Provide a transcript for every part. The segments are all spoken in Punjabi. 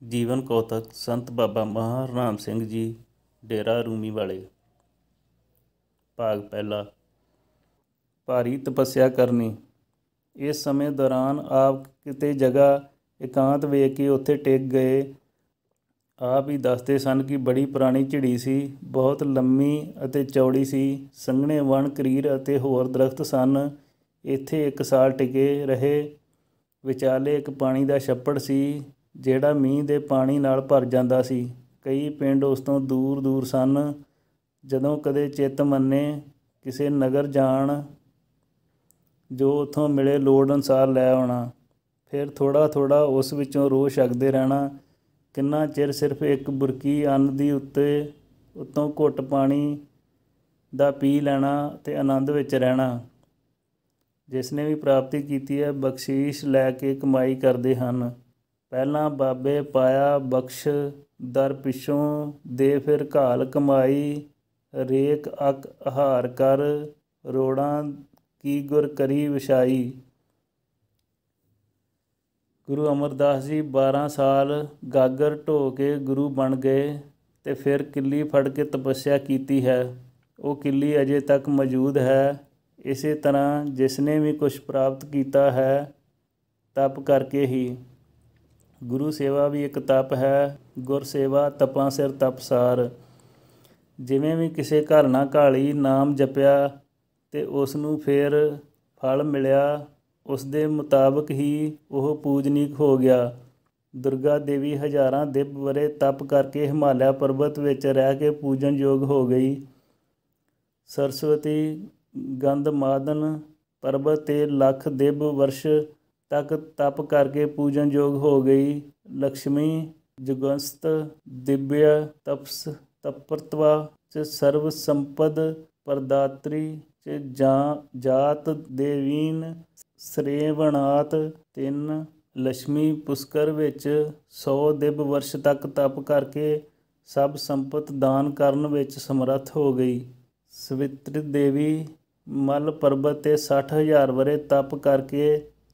ਜੀਵਨ ਕੌਤਕ ਸੰਤ ਬਾਬਾ ਮਹਾਰਾਮ ਸਿੰਘ ਜੀ ਡੇਰਾ ਰੂਮੀ ਵਾਲੇ। ਭਾਗ ਪਹਿਲਾ। ਭਾਰੀ ਤਪੱਸਿਆ ਕਰਨੀ। ਇਸ ਸਮੇਂ ਦੌਰਾਨ ਆਪ ਕਿਤੇ ਜਗ੍ਹਾ ਇਕਾਂਤ ਵੇਖ ਕੇ ਉੱਥੇ ਟਿਕ ਗਏ। ਆਪ ਹੀ ਦੱਸਦੇ ਸਨ ਕਿ ਬੜੀ ਪੁਰਾਣੀ ਝਿੜੀ ਸੀ, ਬਹੁਤ ਲੰਮੀ ਅਤੇ ਚੌੜੀ ਸੀ। ਸੰਘਣੇ ਵਣ, ਕਰੀਰ ਅਤੇ ਹੋਰ ਦਰਖਤ ਸਨ। ਇੱਥੇ 1 ਸਾਲ ਟਿਕੇ ਰਹੇ। ਵਿਚਾਲੇ ਇੱਕ ਪਾਣੀ ਦਾ ਛੱਪੜ ਸੀ, ਜਿਹੜਾ ਮੀਂਹ ਦੇ ਪਾਣੀ ਨਾਲ ਭਰ ਜਾਂਦਾ ਸੀ। ਕਈ ਪਿੰਡ ਉਸ ਤੋਂ ਦੂਰ ਦੂਰ ਸਨ। ਜਦੋਂ ਕਦੇ ਚਿੱਤ ਮੰਨੇ ਕਿਸੇ ਨਗਰ ਜਾਣ, ਜੋ ਉੱਥੋਂ ਮਿਲੇ ਲੋੜ ਅਨੁਸਾਰ ਲੈ ਆਉਣਾ, ਫਿਰ ਥੋੜ੍ਹਾ ਥੋੜ੍ਹਾ ਉਸ ਵਿੱਚੋਂ ਰੋਹ ਛਕਦੇ ਰਹਿਣਾ। ਕਿੰਨਾ ਚਿਰ ਸਿਰਫ ਇੱਕ ਬੁਰਕੀ ਅੰਨ ਦੀ ਉੱਤੋਂ ਘੁੱਟ ਪਾਣੀ ਦਾ ਪੀ ਲੈਣਾ ਅਤੇ ਆਨੰਦ ਵਿੱਚ ਰਹਿਣਾ। ਜਿਸ ਨੇ ਵੀ ਪ੍ਰਾਪਤੀ ਕੀਤੀ ਹੈ, ਬਖਸ਼ੀਸ਼ ਲੈ ਕੇ ਕਮਾਈ ਕਰਦੇ ਹਨ। ਪਹਿਲਾਂ ਬਾਬੇ ਪਾਇਆ ਬਖਸ਼, ਦਰ ਪਿੱਛੋਂ ਦੇ ਫਿਰ ਘਾਲ ਕਮਾਈ। ਰੇਕ ਅੱਕ ਆਹਾਰ ਕਰ, ਰੋੜਾਂ ਕੀ ਗੁਰ ਕਰੀ ਵਿਛਾਈ। ਗੁਰੂ ਅਮਰਦਾਸ ਜੀ 12 ਸਾਲ ਗਾਗਰ ਢੋ ਕੇ ਗੁਰੂ ਬਣ ਗਏ ਅਤੇ ਫਿਰ ਕਿੱਲੀ ਫੜ ਕੇ ਤਪੱਸਿਆ ਕੀਤੀ ਹੈ। ਉਹ ਕਿੱਲੀ ਅਜੇ ਤੱਕ ਮੌਜੂਦ ਹੈ। ਇਸੇ ਤਰ੍ਹਾਂ ਜਿਸ ਨੇ ਵੀ ਕੁਛ ਪ੍ਰਾਪਤ ਕੀਤਾ ਹੈ, ਤਪ ਕਰਕੇ ਹੀ। ਗੁਰੂ ਸੇਵਾ ਵੀ ਇੱਕ ਤਪ ਹੈ। ਗੁਰ ਸੇਵਾ ਤਪਾਂ ਸਿਰ ਤਪਸਾਰ। ਜਿਵੇਂ ਵੀ ਕਿਸੇ ਘਰ ਨਾ ਘਾਲੀ, ਨਾਮ ਜਪਿਆ ਅਤੇ ਉਸ ਨੂੰ ਫਿਰ ਫਲ ਮਿਲਿਆ, ਉਸ ਦੇ ਮੁਤਾਬਕ ਹੀ ਉਹ ਪੂਜਨੀਕ ਹੋ ਗਿਆ। ਦੁਰਗਾ ਦੇਵੀ ਹਜ਼ਾਰਾਂ ਦਿਵ ਵਰ੍ਹੇ ਤਪ ਕਰਕੇ ਹਿਮਾਲਿਆ ਪਰਬਤ ਵਿੱਚ ਰਹਿ ਕੇ ਪੂਜਨਯੋਗ ਹੋ ਗਈ। ਸਰਸਵਤੀ ਗੰਧਮਾਦਨ ਪਰਬਤ 'ਤੇ ਲੱਖ ਦਿਵ ਵਰਸ਼ ਤੱਕ ਤਪ ਕਰਕੇ ਪੂਜਨਯੋਗ ਹੋ ਗਈ। ਲਕਸ਼ਮੀ ਜੁਗਸਤ ਦਿਵਯ ਤਪਸ ਤਪਰਤਵਾ ਚ ਸਰਵ ਸੰਪਦ ਪ੍ਰਦਾਤਰੀ ਚ ਜਾਤ ਦੇਵੀਨ ਸ੍ਰੇਵਣਾਤ। 3 ਲక్ష్ਮੀ ਪੁਸ਼ਕਰ ਵਿੱਚ 100 ਦਿਵ ਵਰਸ਼ ਤੱਕ ਤਪ ਕਰਕੇ ਸਭ ਸੰਪਤ ਦਾਨ ਕਰਨ ਵਿੱਚ ਸਮਰੱਥ ਹੋ ਗਈ। ਸਵਿਤਰੀ ਦੇਵੀ ਮੱਲ ਪਰਬਤ 'ਤੇ 60,000 ਵਰ੍ਹੇ ਤਪ ਕਰਕੇ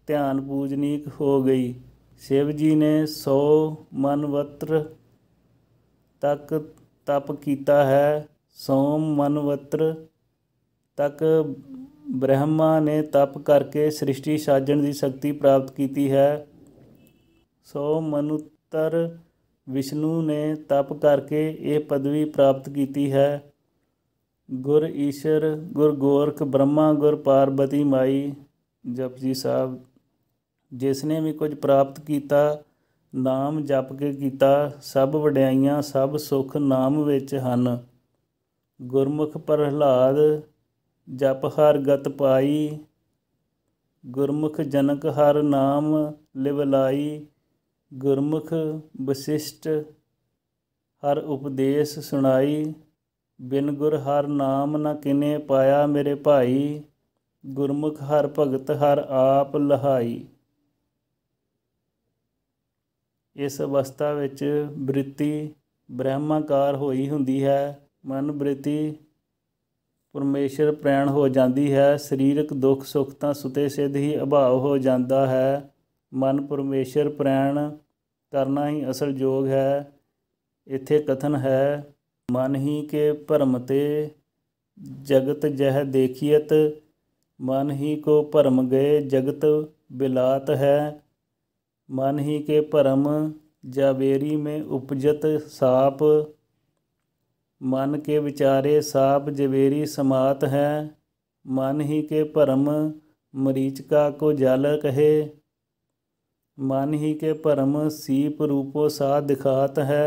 ਧਿਆਨ ਪੂਜਨੀਕ ਹੋ ਗਈ। ਸ਼ਿਵ ਜੀ ਨੇ 100 ਮਨਵੰਤਰ ਤੱਕ ਤਪ ਕੀਤਾ ਹੈ। 100 ਮਨਵੰਤਰ ਤੱਕ ਬ੍ਰਹਮਾ ਨੇ ਤਪ ਕਰਕੇ ਸ੍ਰਿਸ਼ਟੀ ਸਾਜਣ ਦੀ ਸ਼ਕਤੀ ਪ੍ਰਾਪਤ ਕੀਤੀ ਹੈ। 100 ਮਨੁੱਤਰ ਵਿਸ਼ਨੂੰ ਨੇ ਤਪ ਕਰਕੇ ਇਹ ਪਦਵੀ ਪ੍ਰਾਪਤ ਕੀਤੀ ਹੈ। ਗੁਰ ਈਸ਼ਰ, ਗੁਰ ਗੋਰਖ ਬ੍ਰਹਮਾ, ਗੁਰ ਪਾਰਬਤੀ ਮਾਈ। ਜਪਜੀ ਸਾਹਿਬ। ਜਿਸ ਨੇ ਵੀ ਕੁਝ ਪ੍ਰਾਪਤ ਕੀਤਾ, ਨਾਮ ਜਪ ਕੇ ਕੀਤਾ। ਸਭ ਵਡਿਆਈਆਂ, ਸਭ ਸੁੱਖ ਨਾਮ ਵਿੱਚ ਹਨ। ਗੁਰਮੁਖ ਪ੍ਰਹਲਾਦ ਜਪ ਹਰ ਗਤ ਪਾਈ। ਗੁਰਮੁਖ ਜਨਕ ਹਰ ਨਾਮ ਲਿਵਲਾਈ। ਗੁਰਮੁਖ ਵਸਿਸ਼ਟ ਹਰ ਉਪਦੇਸ਼ ਸੁਣਾਈ। ਬਿਨ ਗੁਰ ਹਰ ਨਾਮ ਨ ਕਿਨੇ ਪਾਇਆ ਮੇਰੇ ਭਾਈ। ਗੁਰਮੁਖ ਹਰ ਭਗਤ ਹਰ ਆਪ ਲਹਾਈ। ਇਸ ਅਵਸਥਾ ਵਿੱਚ ਬ੍ਰਿਤੀ ਬ੍ਰਹਮਾਕਾਰ ਹੋਈ ਹੁੰਦੀ ਹੈ। ਮਨ ਬ੍ਰਿਤੀ ਪਰਮੇਸ਼ਰ ਪ੍ਰੈਣ ਹੋ ਜਾਂਦੀ ਹੈ। ਸਰੀਰਕ ਦੁੱਖ ਸੁੱਖ ਤਾਂ ਸੁਤੇ ਸਿੱਧ ਹੀ ਅਭਾਵ ਹੋ ਜਾਂਦਾ ਹੈ। ਮਨ ਪਰਮੇਸ਼ਰ ਪ੍ਰੈਣ ਕਰਨਾ ਹੀ ਅਸਲ ਯੋਗ ਹੈ। ਇੱਥੇ ਕਥਨ ਹੈ, ਮਨ ਹੀ ਕੇ ਭਰਮ ਤੇ ਜਗਤ ਜਹ ਦੇਖੀਅਤ। ਮਨ ਹੀ ਕੋ ਭਰਮ ਗਏ ਜਗਤ ਬਿਲਾਤ ਹੈ। ਮਨ ही के भरम जावेरी में उपजत साप। मन के विचारे साप जवेरी समात है। मन ही के भरम मरीचिका को जल कहे। मन ही के भरम सीप रूपो सा दिखात है।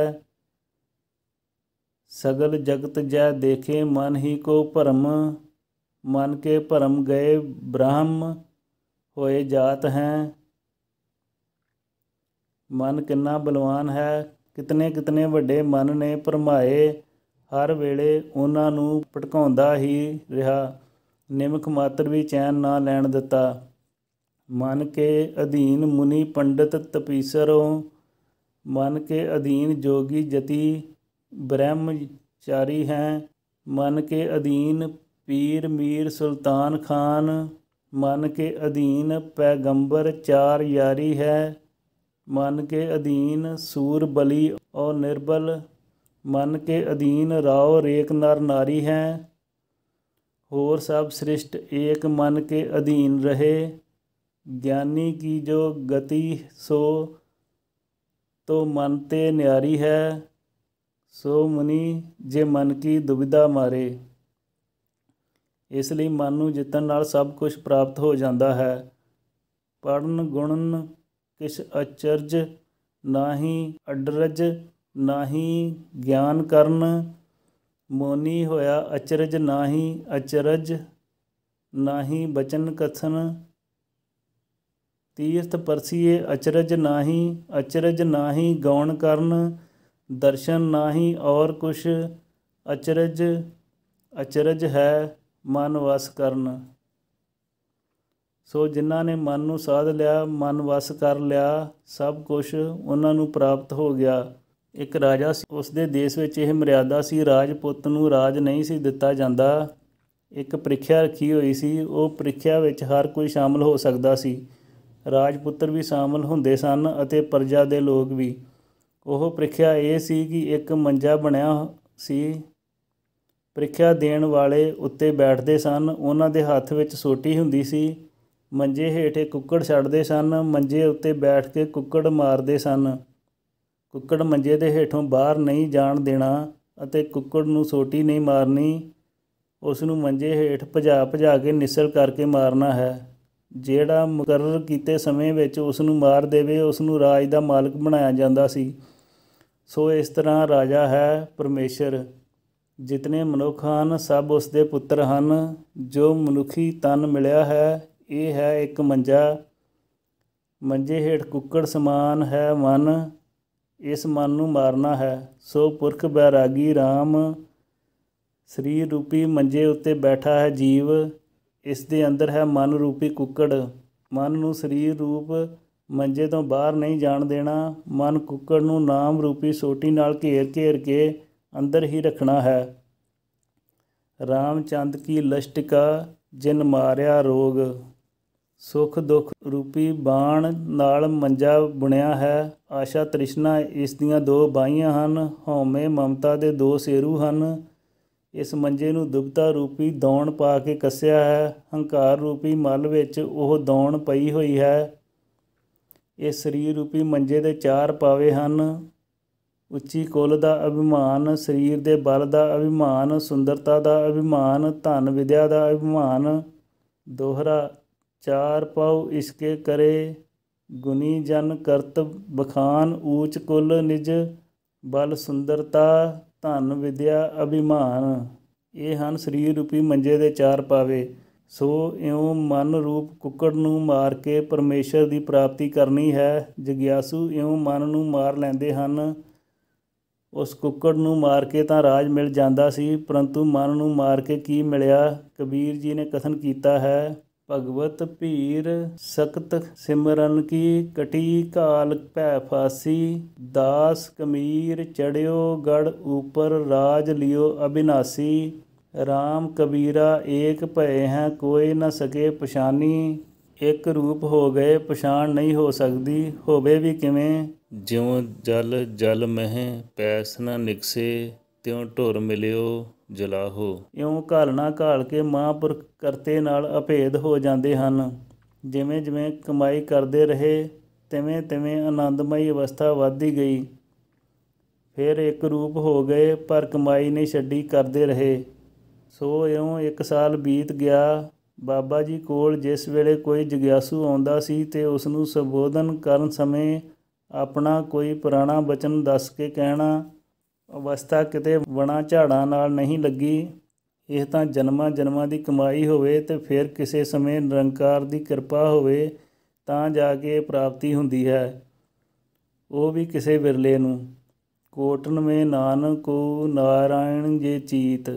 सगल जगत जय देखे मन ही को भरम। मन के भरम गए ब्रह्म होए जात हैं। ਮਨ ਕਿੰਨਾ ਬਲਵਾਨ ਹੈ। ਕਿਤਨੇ ਕਿਤਨੇ ਵੱਡੇ ਮਨ ਨੇ ਭਰਮਾਏ। ਹਰ ਵੇਲੇ ਉਹਨਾਂ ਨੂੰ ਭਟਕਾਉਂਦਾ ਹੀ ਰਿਹਾ। ਨਿਮਖ ਮਾਤਰ ਵੀ ਚੈਨ ਨਾ ਲੈਣ ਦਿੱਤਾ। ਮਨ ਕੇ ਅਧੀਨ ਮੁਨੀ ਪੰਡਿਤ ਤਪੀਸਰੋਂ। ਮਨ ਕੇ ਅਧੀਨ ਜੋਗੀ ਜਤੀ ਬ੍ਰਹਮਚਾਰੀ ਹੈ। ਮਨ ਕੇ ਅਧੀਨ ਪੀਰ ਮੀਰ ਸੁਲਤਾਨ ਖਾਨ। ਮਨ ਕੇ ਅਧੀਨ ਪੈਗੰਬਰ 4 ਯਾਰੀ ਹੈ। मन के अधीन सूर बलि और निर्बल, मन के अधीन राव रेक नर नारी हैं। होर सब सृष्ट एक मन के अधीन रहे। ज्ञानी की जो गति सो तो मन ते न्यारी है। सो मुनि जे मन की दुविधा मारे। ਇਸ ਲਈ ਮਨ ਨੂੰ ਜਿੱਤਣ ਨਾਲ ਸਭ ਕੁਝ ਪ੍ਰਾਪਤ ਹੋ ਜਾਂਦਾ ਹੈ। ਪੜ੍ਹਨ ਗੁਣਨ ਕਿਛ ਅਚਰਜ, ਨਾਹੀ ਅਡਰਜ ਨਾਹੀ ਗਿਆਨ ਕਰਨ। ਮੋਨੀ ਹੋਇਆ ਅਚਰਜ ਨਾਹੀ ਅਚਰਜ, ਨਾਹੀ ਬਚਨ ਕਥਨ। ਤੀਰਥ ਪਰਸੀਏ ਅਚਰਜ ਨਾਹੀ ਅਚਰਜ, ਨਾਹੀ ਗੌਣ ਕਰਨ। ਦਰਸ਼ਨ ਨਾਹੀ ਔਰ ਕੁਛ, ਅਚਰਜ ਅਚਰਜ ਹੈ ਮਨ ਵਸ ਕਰਨ। ਸੋ ਜਿਨ੍ਹਾਂ ਨੇ ਮਨ ਨੂੰ ਸਾਧ ਲਿਆ, ਮਨ ਵਸ ਕਰ ਲਿਆ, ਸਭ ਕੁਛ ਉਹਨਾਂ ਨੂੰ ਪ੍ਰਾਪਤ ਹੋ ਗਿਆ। ਇੱਕ ਰਾਜਾ ਸੀ, ਉਸ ਦੇ ਦੇਸ਼ ਵਿੱਚ ਇਹ ਮਰਿਆਦਾ ਸੀ, ਰਾਜਪੁੱਤ ਨੂੰ ਰਾਜ ਨਹੀਂ ਸੀ ਦਿੱਤਾ ਜਾਂਦਾ। ਇੱਕ ਪ੍ਰੀਖਿਆ ਰੱਖੀ ਹੋਈ ਸੀ, ਉਹ ਪ੍ਰੀਖਿਆ ਵਿੱਚ ਹਰ ਕੋਈ ਸ਼ਾਮਲ ਹੋ ਸਕਦਾ ਸੀ। ਰਾਜਪੁੱਤਰ ਵੀ ਸ਼ਾਮਲ ਹੁੰਦੇ ਸਨ ਅਤੇ ਪ੍ਰਜਾ ਦੇ ਲੋਕ ਵੀ। ਉਹ ਪ੍ਰੀਖਿਆ ਇਹ ਸੀ ਕਿ ਇੱਕ ਮੰਜਾ ਬਣਿਆ ਸੀ। ਪ੍ਰੀਖਿਆ ਦੇਣ ਵਾਲੇ ਉੱਤੇ ਬੈਠਦੇ ਸਨ। ਉਹਨਾਂ ਦੇ ਹੱਥ ਵਿੱਚ ਸੋਟੀ ਹੁੰਦੀ ਸੀ। ਮੰਜੇ ਹੇਠ ਕੁੱਕੜ ਛੱਡਦੇ ਸਨ। ਮੰਜੇ ਉੱਤੇ ਬੈਠ ਕੇ ਕੁੱਕੜ ਮਾਰਦੇ ਸਨ। ਕੁੱਕੜ ਮੰਜੇ ਦੇ ਹੇਠੋਂ ਬਾਹਰ ਨਹੀਂ ਜਾਣ ਦੇਣਾ ਅਤੇ ਕੁੱਕੜ ਨੂੰ ਸੋਟੀ ਨਹੀਂ ਮਾਰਨੀ। ਉਸ ਨੂੰ ਮੰਜੇ ਹੇਠ ਭਜਾ ਭਜਾ ਕੇ ਨਿਸਲ ਕਰਕੇ ਮਾਰਨਾ ਹੈ। ਜਿਹੜਾ ਮੁਕਰਰ ਕੀਤੇ ਸਮੇਂ ਵਿੱਚ ਉਸ ਨੂੰ ਮਾਰ ਦੇਵੇ, ਉਸ ਨੂੰ ਰਾਜ ਦਾ ਮਾਲਕ ਬਣਾਇਆ ਜਾਂਦਾ ਸੀ। ਸੋ ਇਸ ਤਰ੍ਹਾਂ ਰਾਜਾ ਹੈ ਪਰਮੇਸ਼ਰ। ਜਿਤਨੇ ਮਨੁੱਖ ਹਨ ਸਭ ਉਸ ਦੇ ਪੁੱਤਰ ਹਨ। ਜੋ ਮਨੁੱਖੀ ਤਨ ਮਿਲਿਆ ਹੈ, ਇਹ ਹੈ ਇੱਕ ਮੰਜਾ। ਮੰਜੇ ਹੇਠ ਕੁੱਕੜ ਸਮਾਨ ਹੈ ਮਨ। ਇਸ ਮਨ ਨੂੰ ਮਾਰਨਾ ਹੈ। ਸੋ ਪੁਰਖ ਬੈਰਾਗੀ ਰਾਮ, ਸਰੀਰ ਰੂਪੀ ਮੰਜੇ ਉੱਤੇ ਬੈਠਾ ਹੈ ਜੀਵ। ਇਸ ਦੇ ਅੰਦਰ ਹੈ ਮਨ ਰੂਪੀ ਕੁੱਕੜ। ਮਨ ਨੂੰ ਸਰੀਰ ਰੂਪ ਮੰਜੇ ਤੋਂ ਬਾਹਰ ਨਹੀਂ ਜਾਣ ਦੇਣਾ। ਮਨ ਕੁੱਕੜ ਨੂੰ ਨਾਮ ਰੂਪੀ ਸੋਟੀ ਨਾਲ ਘੇਰ ਘੇਰ ਕੇ ਅੰਦਰ ਹੀ ਰੱਖਣਾ ਹੈ। ਰਾਮ ਚੰਦ ਕੀ ਲਸ਼ਟਿਕਾ ਜਿਨ ਮਾਰਿਆ ਰੋਗ। ਸੁੱਖ ਦੁੱਖ ਰੂਪੀ ਬਾਣ ਨਾਲ ਮੰਜਾ ਬੁਣਿਆ ਹੈ। ਆਸ਼ਾ ਤ੍ਰਿਸ਼ਨਾ ਇਸ ਦੀਆਂ ਦੋ ਬਾਹੀਆਂ ਹਨ। ਹਉਮੈ ਮਮਤਾ ਦੇ ਦੋ ਸੇਰੂ ਹਨ। ਇਸ ਮੰਜੇ ਨੂੰ ਦੁਬਤਾ ਰੂਪੀ ਦੌਣ ਪਾ ਕੇ ਕੱਸਿਆ ਹੈ। ਹੰਕਾਰ ਰੂਪੀ ਮਲ ਵਿੱਚ ਉਹ ਦੌਣ ਪਈ ਹੋਈ ਹੈ। ਇਸ ਸਰੀਰ ਰੂਪੀ ਮੰਜੇ ਦੇ ਚਾਰ ਪਾਵੇ ਹਨ। ਉੱਚੀ ਕੁੱਲ ਦਾ ਅਭਿਮਾਨ, ਸਰੀਰ ਦੇ ਬਲ ਦਾ ਅਭਿਮਾਨ, ਸੁੰਦਰਤਾ ਦਾ ਅਭਿਮਾਨ, ਧਨ ਵਿਦਿਆ ਦਾ ਅਭਿਮਾਨ। ਦੋਹਰਾ ਚਾਰ ਪਾਉ ਇਸਕੇ ਕਰੇ, ਗੁਣੀ ਜਨ ਕਰਤ ਬਖਾਨ। ਊਚ ਕੁੱਲ ਨਿਜ ਬਲ, ਸੁੰਦਰਤਾ, ਧਨ ਵਿਦਿਆ, ਅਭਿਮਾਨ। ਇਹ ਹਨ ਸਰੀਰ ਰੂਪੀ ਮੰਜੇ ਦੇ ਚਾਰ ਪਾਵੇ। ਸੋ ਇਉਂ ਮਨ ਰੂਪ ਕੁੱਕੜ ਨੂੰ ਮਾਰ ਕੇ ਪਰਮੇਸ਼ਰ ਦੀ ਪ੍ਰਾਪਤੀ ਕਰਨੀ ਹੈ। ਜਗਿਆਸੂ ਇਉਂ ਮਨ ਨੂੰ ਮਾਰ ਲੈਂਦੇ ਹਨ। ਉਸ ਕੁੱਕੜ ਨੂੰ ਮਾਰ ਕੇ ਤਾਂ ਰਾਜ ਮਿਲ ਜਾਂਦਾ ਸੀ, ਪਰੰਤੂ ਮਨ ਨੂੰ ਮਾਰ ਕੇ ਕੀ ਮਿਲਿਆ? ਕਬੀਰ ਜੀ ਨੇ ਕਥਨ ਕੀਤਾ ਹੈ, ਭਗਵਤ ਭੀਰ ਸਖਤ ਸਿਮਰਨ ਕੀ, ਕਟੀ ਘਾਲ ਭੈ ਫਾਸੀ। ਦਾਸ ਕਮੀਰ ਚੜਿਓ ਗੜ ਊਪਰ, ਰਾਜ ਲਿਓ ਅਬਿਨਾਸੀ। ਰਾਮ ਕਬੀਰਾ ਏਕ ਭਏ ਹੈ, ਕੋਈ ਨਾ ਸਕੇ ਪਛਾਨੀ। ਇੱਕ ਰੂਪ ਹੋ ਗਏ, ਪਛਾਣ ਨਹੀਂ ਹੋ ਸਕਦੀ। ਹੋਵੇ ਵੀ ਕਿਵੇਂ? ਜਿਉਂ ਜਲ ਜਲ ਮਹਿ ਪੈਸ ਨਾ ਨਿਕਸੇ, ਤਿਉਂ ਢੁਰ ਮਿਲਿਓ ਜਲਾਹੋ। ਇਉਂ ਘਾਲਣਾ ਘਾਲ ਕੇ ਮਹਾਂਪੁਰਖ ਕਰਤੇ ਨਾਲ ਅਭੇਦ ਹੋ ਜਾਂਦੇ ਹਨ। ਜਿਵੇਂ ਜਿਵੇਂ ਕਮਾਈ ਕਰਦੇ ਰਹੇ, ਤਿਵੇਂ ਤਿਵੇਂ ਆਨੰਦਮਈ ਅਵਸਥਾ ਵੱਧਦੀ ਗਈ। ਫਿਰ ਇੱਕ ਰੂਪ ਹੋ ਗਏ, ਪਰ ਕਮਾਈ ਨਹੀਂ ਛੱਡੀ, ਕਰਦੇ ਰਹੇ। ਸੋ ਇਉਂ 1 ਸਾਲ ਬੀਤ ਗਿਆ। ਬਾਬਾ ਜੀ ਕੋਲ ਜਿਸ ਵੇਲੇ ਕੋਈ ਜਗਿਆਸੂ ਆਉਂਦਾ ਸੀ ਅਤੇ ਉਸ ਨੂੰ ਸੰਬੋਧਨ ਕਰਨ ਸਮੇਂ ਆਪਣਾ ਕੋਈ ਪੁਰਾਣਾ ਬਚਨ ਦੱਸ ਕੇ ਕਹਿਣਾ, ਅਵਸਥਾ ਕਿਤੇ ਵਣਾਂ ਝਾੜਾਂ ਨਾਲ ਨਹੀਂ ਲੱਗੀ। ਇਹ ਤਾਂ ਜਨਮਾਂ ਜਨਮਾਂ ਦੀ ਕਮਾਈ ਹੋਵੇ ਅਤੇ ਫਿਰ ਕਿਸੇ ਸਮੇਂ ਨਿਰੰਕਾਰ ਦੀ ਕਿਰਪਾ ਹੋਵੇ ਤਾਂ ਜਾ ਕੇ ਇਹ ਪ੍ਰਾਪਤੀ ਹੁੰਦੀ ਹੈ, ਉਹ ਵੀ ਕਿਸੇ ਵਿਰਲੇ ਨੂੰ। ਕੋਟਨ ਮੇਂ ਨਾਨਕੋ ਨਾਰਾਇਣ ਜੇ ਚੀਤ,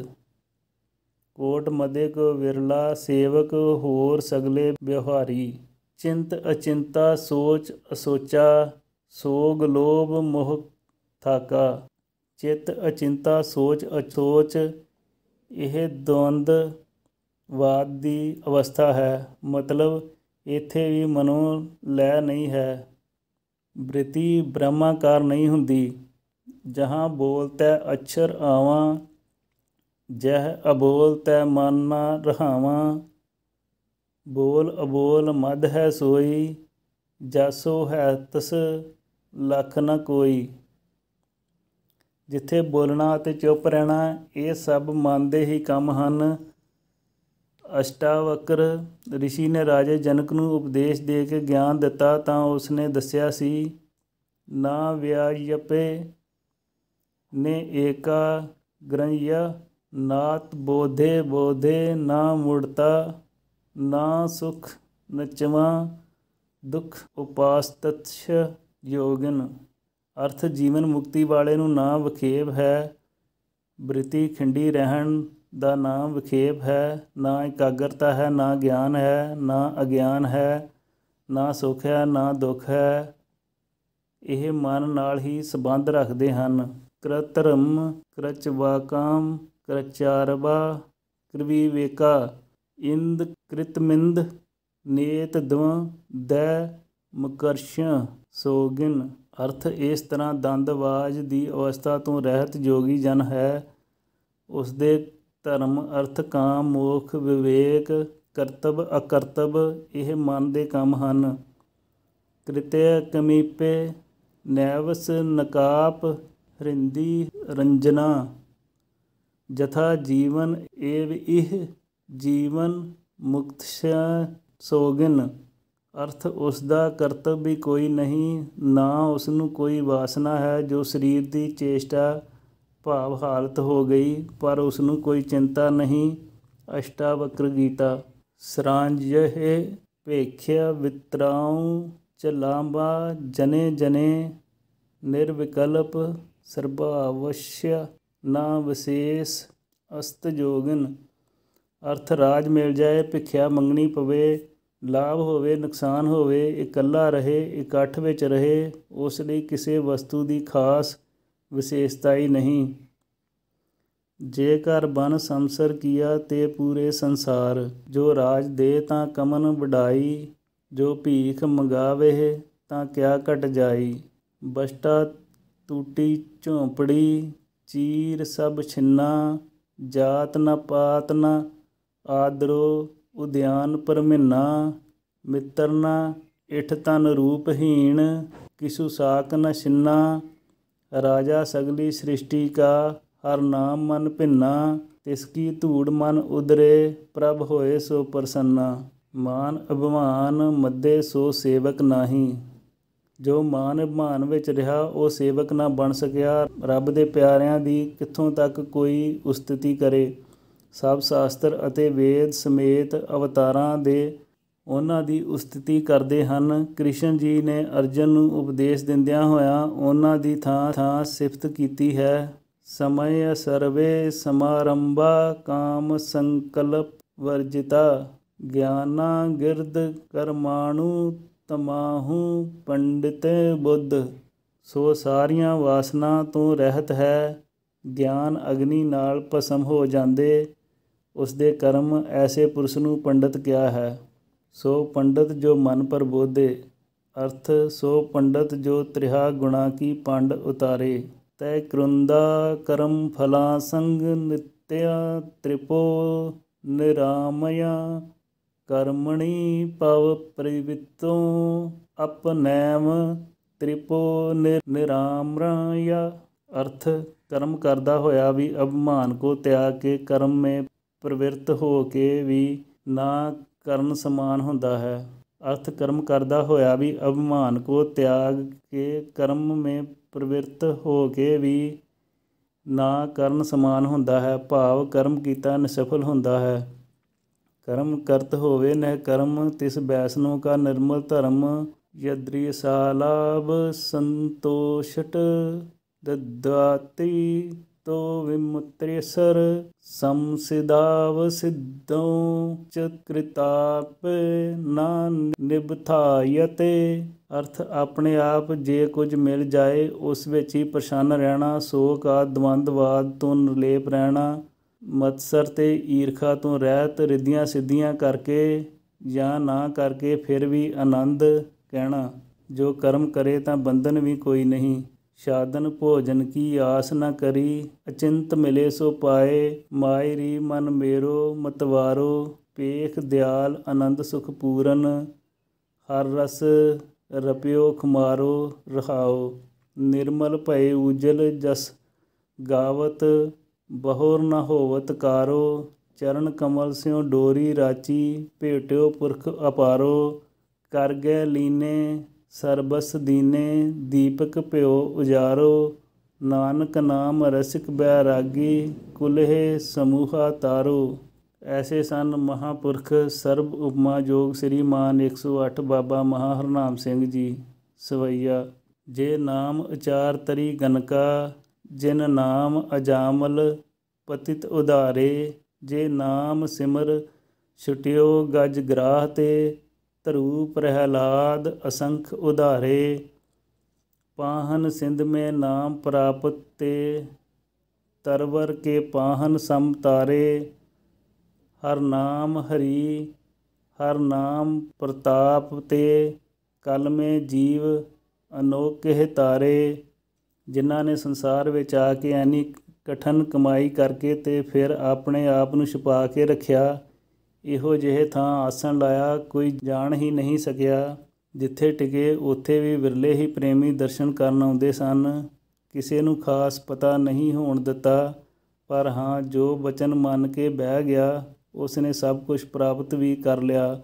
ਕੋਟ ਮਦੇ ਕੋ ਵਿਰਲਾ ਸੇਵਕ, ਹੋਰ ਸਗਲੇ ਵਿਵਹਾਰੀ। ਚਿੰਤ ਅਚਿੰਤਾ ਸੋਚ ਅਸੋਚਾ, ਸੋਗ ਲੋਭ ਮੋਹ ਥਾਕਾ। ਚਿੱਤ ਅਚਿੰਤਾ ਸੋਚ ਅਸੋਚ, ਇਹ ਦਵੰਦਵਾਦ ਦੀ ਅਵਸਥਾ ਹੈ। ਮਤਲਬ ਇੱਥੇ ਵੀ ਮਨੋਂ ਲੈ ਨਹੀਂ ਹੈ। ਬ੍ਰਿਤੀ ਬ੍ਰਹਮਾਕਾਰ ਨਹੀਂ ਹੁੰਦੀ। ਜਹਾਂ ਬੋਲ ਤੈ ਅਛਰ ਆਵਾਂ, ਜਹ ਅਬੋਲ ਤੈ ਮਨ ਨਾ ਰਹਾਵਾਂ। ਬੋਲ ਅਬੋਲ ਮਦ ਹੈ ਸੋਈ, ਜਾਸੋ ਹੈ ਤਸ ਲਖ ਨ ਕੋਈ। ਜਿੱਥੇ ਬੋਲਣਾ ਅਤੇ ਚੁੱਪ ਰਹਿਣਾ ਇਹ ਸਭ ਮਨ ਦੇ ਹੀ ਕੰਮ ਹਨ। ਅਸ਼ਟਾਵਕਰ ਰਿਸ਼ੀ ਨੇ ਰਾਜੇ ਜਨਕ ਨੂੰ ਉਪਦੇਸ਼ ਦੇ ਕੇ ਗਿਆਨ ਦਿੱਤਾ ਤਾਂ ਉਸਨੇ ਦੱਸਿਆ ਸੀ, ਨਾ ਵਿਆਯਪੇ ਨੇ ਏਕਾ ਗ੍ਰਹਿਆ, ਨਾਤ ਬੋਧੇ ਬੋਧੇ ਨਾ ਮੁੜਤਾ, ਨਾ ਸੁਖ ਨਚਵਾਂ ਦੁਖ ਉਪਾਸਤਛ ਯੋਗਨ। ਅਰਥ ਜੀਵਨ ਮੁਕਤੀ ਵਾਲੇ ਨੂੰ ਨਾ ਵਿਖੇਪ ਹੈ, ਬ੍ਰਿਤੀ ਖਿੰਡੀ ਰਹਿਣ ਦਾ ਨਾਮ ਵਿਖੇਪ ਹੈ। ਨਾ ਇਕਾਗਰਤਾ ਹੈ, ਨਾ ਗਿਆਨ ਹੈ, ਨਾ ਅਗਿਆਨ ਹੈ, ਨਾ ਸੁਖ ਹੈ, ਨਾ ਦੁੱਖ ਹੈ। ਇਹ ਮਨ ਨਾਲ ਹੀ ਸੰਬੰਧ ਰੱਖਦੇ ਹਨ। ਕਰਤਰਮ ਕਰਚਵਾਕਾਮ ਕਰਚਾਰਵਾ ਕ੍ਰਵਿਵੇਕਾ, ਇੰਦ ਕ੍ਰਿਤਮਿੰਦ ਨੇਤ ਦਵ ਦੈ ਮੁਕਰਸ਼ ਸੋਗਿਨ। ਅਰਥ ਇਸ ਤਰ੍ਹਾਂ ਦੰਦਵਾਜ ਦੀ ਅਵਸਥਾ ਤੋਂ ਰਹਿਤ ਜੋਗੀ ਜਨ ਹੈ। ਉਸਦੇ ਧਰਮ ਅਰਥ ਕਾਮ ਮੋਖ ਵਿਵੇਕ ਕਰਤਵ ਅਕਰਤਵ ਇਹ ਮਨ ਦੇ ਕੰਮ ਹਨ। ਕ੍ਰਿਤਯ ਕਮੀਪੇ ਨੈਵਸ ਨਕਾਪ ਹਰਿੰਦੀ ਰੰਜਨਾ, ਜਥਾ ਜੀਵਨ ਏਵ ਇਹ ਜੀਵਨ ਮੁਕਤਿ ਸੋਗਿਨ। ਅਰਥ ਉਸ ਦਾ ਕਰਤੱਵ ਵੀ ਕੋਈ ਨਹੀਂ, ਨਾ ਉਸਨੂੰ ਕੋਈ ਵਾਸਨਾ ਹੈ। ਜੋ ਸਰੀਰ ਦੀ ਚੇਸ਼ਟਾ ਭਾਵ ਹਾਲਤ ਹੋ ਗਈ, ਪਰ ਉਸਨੂੰ ਕੋਈ ਚਿੰਤਾ ਨਹੀਂ। ਅਸ਼ਟਾਵਕਰ ਗੀਤਾ। ਸਰਾਂਜਹੇ ਭੇਖਿਆ ਵਿਤਰਾਉ ਚਲਾਂਬਾ, ਜਨੇ ਜਨੇ ਨਿਰਵਿਕਲਪ ਸਰਬਾਵਸ਼ਯ ਨਾ ਵਿਸ਼ੇਸ਼ ਅਸਤ ਜੋਗਨ। ਅਰਥ ਰਾਜ ਮਿਲ ਜਾਏ, ਭਿੱਖਿਆ ਮੰਗਣੀ ਪਵੇ, ਲਾਭ ਹੋਵੇ ਨੁਕਸਾਨ ਹੋਵੇ, ਇਕੱਲਾ ਰਹੇ ਇਕੱਠ ਵਿੱਚ ਰਹੇ, ਉਸ ਲਈ ਕਿਸੇ ਵਸਤੂ ਦੀ ਖਾਸ ਵਿਸ਼ੇਸ਼ਤਾ ਹੀ ਨਹੀਂ। ਜੇਕਰ ਬਨ ਸੰਸਰ ਕੀਆ ਤੇ ਪੂਰੇ ਸੰਸਾਰ, ਜੋ ਰਾਜ ਦੇ ਤਾਂ ਕਮਨ ਵਡਾਈ, ਜੋ ਭੀਖ ਮੰਗਾਵੇ ਤਾਂ ਕਿਆ ਘਟ ਜਾਈ। ਬਸਟਾ ਟੂਟੀ ਝੋਂਪੜੀ, ਚੀਰ ਸਭ ਛਿੰਨਾ, ਜਾਤ ਨ ਪਾਤ ਨ ਆਦਰੋ ਉਦਿਆਨ ਭਰਮਿੰਨਾ। ਮਿੱਤਰ ਨ ਇਠ ਤਨ ਰੂਪਹੀਣ, ਕਿਸੂ ਸਾਕ ਨ ਛਿੰਨਾ। ਰਾਜਾ ਸਗਲੀ ਸ੍ਰਿਸ਼ਟੀ ਕਾ, ਹਰ ਨਾਮ ਮਨ ਭਿੰਨਾ। ਤਿਸਕੀ ਧੂੜ ਮਨ ਉਦਰੇ, ਪ੍ਰਭ ਹੋਏ ਸੋ ਪ੍ਰਸੰਨਾ। ਮਾਨ ਅਭਿਮਾਨ ਮੱਧੇ ਸੋ ਸੇਵਕ ਨਾਹੀਂ। ਜੋ ਮਾਨ ਅਭਿਮਾਨ ਵਿੱਚ ਰਿਹਾ ਉਹ ਸੇਵਕ ਨਾ ਬਣ ਸਕਿਆ। ਰੱਬ ਦੇ ਪਿਆਰਿਆਂ ਦੀ ਕਿੱਥੋਂ ਤੱਕ ਕੋਈ ਉਸਤਤੀ ਕਰੇ। ਸਭ ਸ਼ਾਸਤਰ ਅਤੇ ਵੇਦ ਸਮੇਤ ਅਵਤਾਰਾਂ ਦੇ ਉਹਨਾਂ ਦੀ ਉਸਤਤੀ ਕਰਦੇ ਹਨ। ਕ੍ਰਿਸ਼ਨ ਜੀ ਨੇ ਅਰਜਨ ਨੂੰ ਉਪਦੇਸ਼ ਦਿੰਦਿਆਂ ਹੋਇਆਂ ਉਹਨਾਂ ਦੀ ਥਾਂ ਥਾਂ ਸਿਫਤ ਕੀਤੀ ਹੈ। ਸਮਯ ਸਰਵੇ ਸਮਾਰੰਭਾ, ਕਾਮ ਸੰਕਲਪ ਵਰਜਿਤਾ। ਗਿਆਨਾ ਗਿਰਦ ਕਰਮਾਣੂ, ਤਮਾਹੂ ਪੰਡਿਤ ਬੁੱਧ। ਸੋ ਸਾਰੀਆਂ ਵਾਸਨਾ ਤੋਂ ਰਹਿਤ ਹੈ। ਗਿਆਨ ਅਗਨੀ ਨਾਲ ਭਸਮ ਹੋ ਜਾਂਦੇ। ਉਸਦੇ ਕਰਮ ਐਸੇ ਪੁਰਸ਼ ਨੂੰ ਪੰਡਿਤ ਕਿਹਾ ਹੈ। ਸੋ ਪੰਡਿਤ ਜੋ ਮਨ ਪ੍ਰਬੋਧੇ। ਅਰਥ ਸੋ ਪੰਡਿਤ ਜੋ ਤ੍ਰਿਹਾ ਗੁਣਾ ਕੀ ਪੰਡ ਉਤਾਰੇ। ਤੈ ਕਰੁੰਦਾ ਕਰਮ ਫਲਾਂ ਸੰਗ, ਨਿਤਿਆ ਤ੍ਰਿਪੋ ਨਿਰਾਮਯਾ। ਕਰਮਣੀ ਭਵ ਪ੍ਰਵਿੱਤੋ, ਅਪਨੈਮ ਤ੍ਰਿਪੋ ਨਿਰਾਮਯਾ। ਅਰਥ ਕਰਮ ਕਰਦਾ ਹੋਇਆ ਵੀ ਅਭਿਮਾਨ ਕੋ ਤਿਆਗ ਕੇ ਕਰਮ ਮੇਂ ਪ੍ਰਵਿਰਤ ਹੋ ਕੇ ਵੀ ਨਾ ਕਰਨ ਸਮਾਨ ਹੁੰਦਾ ਹੈ। ਅਰਥ ਕਰਮ ਕਰਦਾ ਹੋਇਆ ਵੀ ਅਭਿਮਾਨ ਕੋ ਤਿਆਗ ਕੇ ਕਰਮ ਮੇਂ ਪ੍ਰਵਿਰਤ ਹੋ ਕੇ ਵੀ ਨਾ ਕਰਨ ਸਮਾਨ ਹੁੰਦਾ ਹੈ। ਭਾਵ ਕਰਮ ਕੀਤਾ ਨਿਸਫਲ ਹੁੰਦਾ ਹੈ। ਕਰਮ ਕਰਤ ਹੋਵੇ ਨਹਿ ਕਰਮ, ਤਿਸ ਬੈਸਨੋ ਕਾ ਨਿਰਮਲ ਧਰਮ। ਯਦ੍ਰਿਸਾਲਾਭ ਸੰਤੋਸ਼ਟ ਦਦਾਤੀ, ਤੋ ਵਿਮੁਤ੍ਰਿਸਰ ਸੰਸਿਦਾਵ ਸਿੱਧੋ ਚ ਕ੍ਰਿਤਾਪ ਨਾ ਨਿਬਥਾਯਤੇ। ਅਰਥ ਆਪਣੇ ਆਪ ਜੇ ਕੁਝ ਮਿਲ ਜਾਏ ਉਸ ਵਿੱਚ ਹੀ ਪ੍ਰਸੰਨ ਰਹਿਣਾ। ਸੋਕ ਆਦਿ ਦਵੰਦਵਾਦ ਤੋਂ ਨਿਰਲੇਪ ਰਹਿਣਾ। ਮਤਸਰ ਤੇ ਈਰਖਾ ਤੋਂ ਰਹਿਤ, ਰਿੱਧੀਆਂ ਸਿੱਧੀਆਂ ਕਰਕੇ ਜਾਂ ਨਾ ਕਰਕੇ ਫਿਰ ਵੀ ਆਨੰਦ ਕਹਿਣਾ। जो कर्म करे तां बंधन भी कोई नहीं। साधन भोजन की आस न करी, अचिंत मिले सो पाए। मायरी मन मेरो मतवारो, पेख दयाल आनंद सुख पूरन। हर रस रपियो खुमारो रहाओ, निर्मल भय उजल जस गावत। बहुर न होवत कारो, चरण कमल स्यों डोरी राची। भेटियो पुरख अपारो, कर गए लीने सरबस दीने। दीपक प्यो उजारो, नानक नाम रसिक बैरागी। कुलहे समूहा तारो। ऐसे सन महापुरख ਸਰਬ ਉਪਮਾ ਜੋਗ ਸ੍ਰੀਮਾਨ 108 ਬਾਬਾ ਮਹਾ ਹਰਨਾਮ ਸਿੰਘ ਜੀ। ਸਵਈਆ। ਜੇ ਨਾਮ ਉਚਾਰ ਤਰੀ ਗਨਕਾ, ਜਿਨ ਨਾਮ ਅਜਾਮਲ ਪਤਿਤ ਉਧਾਰੇ। ਜੇ ਨਾਮ ਸਿਮਰ ਛੁਟਿਓ ਗਜ ਗ੍ਰਾਹ ਤੇ, ਧਰੂ ਪ੍ਰਹਿਲਾਦ असंख उधारे। पाहन सिंध में नाम प्राप्त ते, तरवर के पाहन सम तारे। हर नाम हरि हर नाम प्रताप ते, कल में जीव अनोखे तारे। ਜਿਨ੍ਹਾਂ ਨੇ ਸੰਸਾਰ ਵਿੱਚ ਆ ਕੇ ਐਨੀ ਕਠਨ ਕਮਾਈ ਕਰਕੇ ਤੇ ਫਿਰ ਆਪਣੇ ਆਪ ਨੂੰ ਛੁਪਾ ਕੇ ਰੱਖਿਆ, ਇਹੋ ਜਿਹੇ ਥਾਂ ਆਸਣ ਲਾਇਆ ਕੋਈ ਜਾਣ ਹੀ ਨਹੀਂ ਸਕਿਆ। ਜਿੱਥੇ ਟਿਕੇ ਉੱਥੇ ਵੀ ਵਿਰਲੇ ਹੀ ਪ੍ਰੇਮੀ ਦਰਸ਼ਨ ਕਰਨ ਆਉਂਦੇ ਸਨ। ਕਿਸੇ ਨੂੰ ਖਾਸ ਪਤਾ ਨਹੀਂ ਹੋਣ ਦਿੱਤਾ, ਪਰ ਹਾਂ ਜੋ ਬਚਨ ਮੰਨ ਕੇ ਬਹਿ ਗਿਆ ਉਸ ਨੇ ਸਭ ਕੁਝ ਪ੍ਰਾਪਤ ਵੀ ਕਰ ਲਿਆ।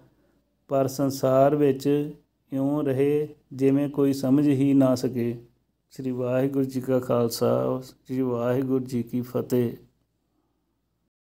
ਪਰ ਸੰਸਾਰ ਵਿੱਚ ਇਉਂ ਰਹੇ ਜਿਵੇਂ ਕੋਈ ਸਮਝ ਹੀ ਨਾ ਸਕੇ। ਸ੍ਰੀ ਵਾਹਿਗੁਰੂ ਜੀ ਕਾ ਖਾਲਸਾ, ਸ੍ਰੀ ਵਾਹਿਗੁਰੂ ਜੀ ਕੀ ਫਤਿਹ।